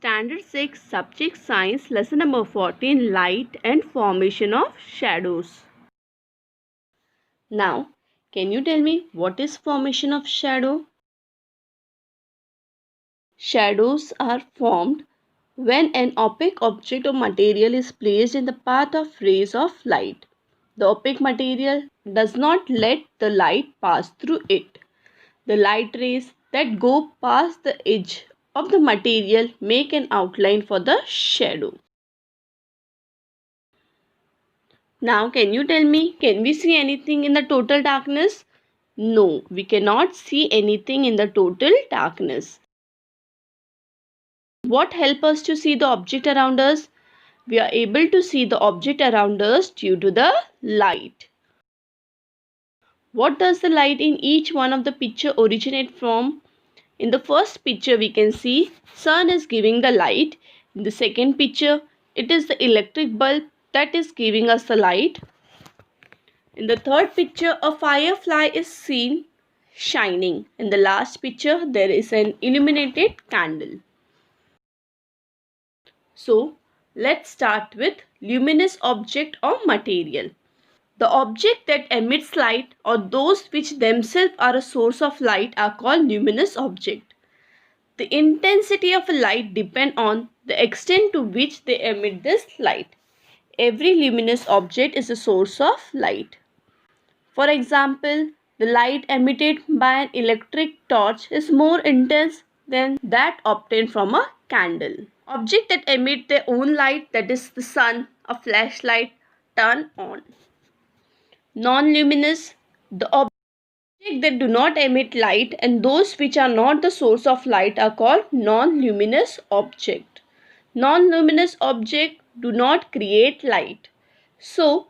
Standard 6 Subject Science Lesson number 14 Light and Formation of Shadows. Now, can you tell me what is formation of shadow? Shadows are formed when an opaque object or material is placed in the path of rays of light. The opaque material does not let the light pass through it. The light rays that go past the edge of the material make an outline for the shadow. Now, can you tell me, can we see anything in the total darkness? No, we cannot see anything in the total darkness. What helps us to see the object around us? We are able to see the object around us due to the light. What does the light in each one of the picture originate from? In the first picture, we can see sun is giving the light. In the second picture, it is the electric bulb that is giving us the light. In the third picture, a firefly is seen shining. In the last picture, there is an illuminated candle. So, let's start with luminous object or material. The object that emits light or those which themselves are a source of light are called luminous object. The intensity of a light depends on the extent to which they emit this light. Every luminous object is a source of light. For example, the light emitted by an electric torch is more intense than that obtained from a candle. Objects that emit their own light, that is the sun, a flashlight, turn on. Non-luminous, the objects that do not emit light and those which are not the source of light are called non-luminous objects. Non-luminous objects do not create light. So,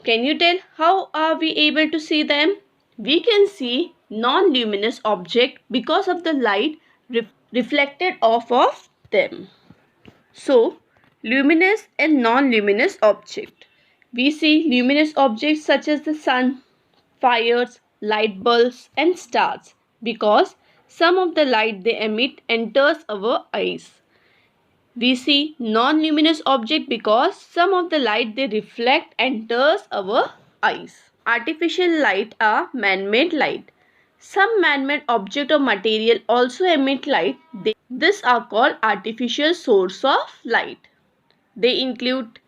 can you tell how are we able to see them? We can see non-luminous object because of the light reflected off of them. So, luminous and non-luminous object. We see luminous objects such as the sun, fires, light bulbs and stars because some of the light they emit enters our eyes. We see non-luminous object because some of the light they reflect enters our eyes. Artificial light are man-made light. Some man-made object or material also emit light. These are called artificial source of light. They include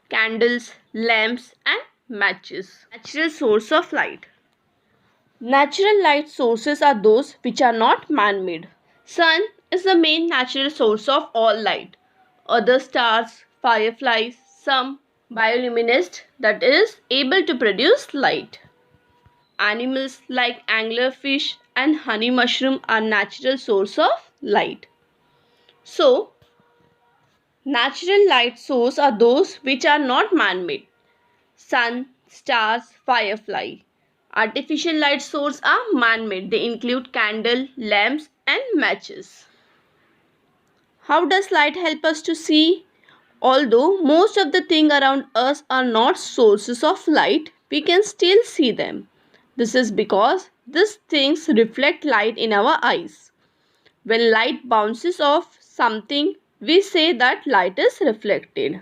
candles, lamps and matches. Natural source of light. Natural light sources are those which are not man-made. Sun is the main natural source of all light. Other stars, fireflies, some bioluminescent that is able to produce light. Animals like anglerfish and honey mushroom are natural source of light. So, natural light source are those which are not man-made. Sun, stars, firefly. Artificial light source are man-made. They include candle, lamps and matches. How does light help us to see? Although most of the things around us are not sources of light, we can still see them. This is because these things reflect light in our eyes. When light bounces off something, we say that light is reflected.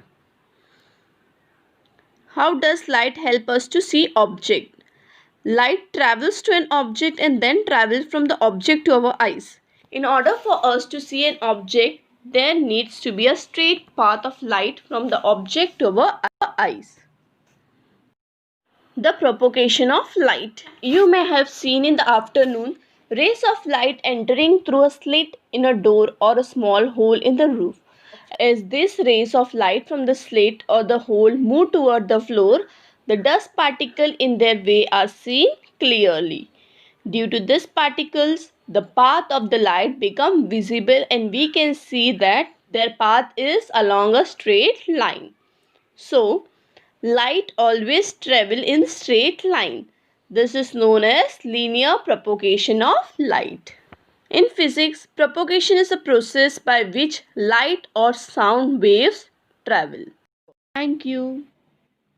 How does light help us to see object? Light travels to an object and then travels from the object to our eyes. In order for us to see an object, there needs to be a straight path of light from the object to our eyes. The propagation of light. You may have seen in the afternoon rays of light entering through a slit in a door or a small hole in the roof. As these rays of light from the slit or the hole move toward the floor, the dust particles in their way are seen clearly. Due to these particles, the path of the light becomes visible and we can see that their path is along a straight line. So, light always travels in straight line. This is known as linear propagation of light. In physics, propagation is a process by which light or sound waves travel. Thank you.